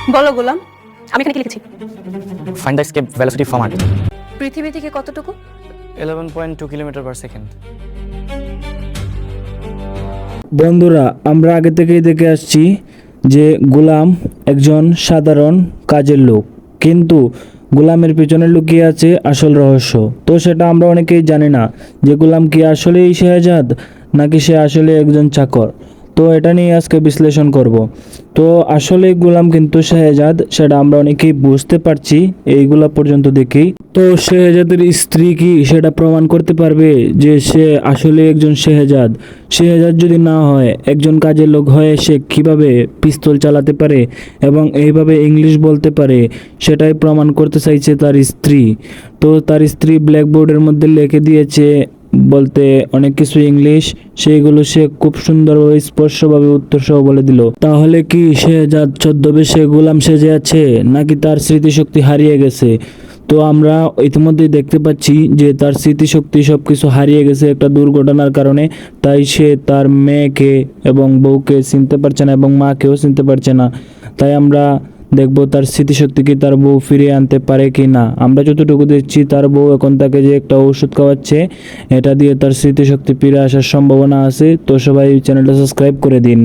বলো গোলাম, আমি এখানে কি লিখেছি? Find the escape velocity from Earth. পৃথিবী থেকে কতটুকু? 11.2 কিলোমিটার পার সেকেন্ড। বন্ধুরা, আমরা আগে থেকেই দেখে আসছি যে গোলাম একজন সাধারণ কাজের লোক, কিন্তু গোলামের পিছনে লুকিয়ে আছে আসল রহস্য। তো সেটা আমরা অনেকেই জানি না যে গোলাম কি আসলেই শেহজাদ নাকি সে আসলে একজন চাকর। তো এটা নিয়ে আজকে বিশ্লেষণ করব। তো আসলে গোলাম কিন্তু শেহজাদ, সেটা আমরা অনেকেই বুঝতে পারছি এইগুলা পর্যন্ত দেখেই। তো শেহজাদের স্ত্রী কি সেটা প্রমাণ করতে পারবে যে সে আসলে একজন শেহজাদ? শেহজাদ যদি না হয়, একজন কাজের লোক হয়ে সে কিভাবে পিস্তল চালাতে পারে এবং এইভাবে ইংলিশ বলতে পারে, সেটাই প্রমাণ করতে চাইছে তার স্ত্রী। তো তার স্ত্রী ব্ল্যাকবোর্ডের মধ্যে লিখে দিয়েছে বলতে অনেক কিছু ইংলিশ, সেইগুলো সে খুব সুন্দরভাবে স্পষ্টভাবে উত্তর সহ বলে দিল। তাহলে কি শেহজাদ ছদ্মবেশে গোলাম সেজে আছে নাকি তার স্মৃতিশক্তি হারিয়ে গেছে? তো আমরা ইতিমধ্যেই দেখতে পাচ্ছি যে তার স্মৃতিশক্তি সব কিছু হারিয়ে গেছে একটা দুর্ঘটনার কারণে। তাই সে তার মেয়েকে এবং বউকে চিনতে পারছে না এবং মাকেও চিনতে পারছে না। তাই আমরা দেখব তার স্মৃতিশক্তি কি তার বউ ফিরিয়ে আনতে পারে কি না। আমরা যতটুকু দেখছি তার বউ এখন তাকে যে একটা ওষুধ খাওয়াচ্ছে, এটা দিয়ে তার স্মৃতিশক্তি ফিরে আসার সম্ভাবনা আছে। তো সবাই চ্যানেলটা সাবস্ক্রাইব করে দিন।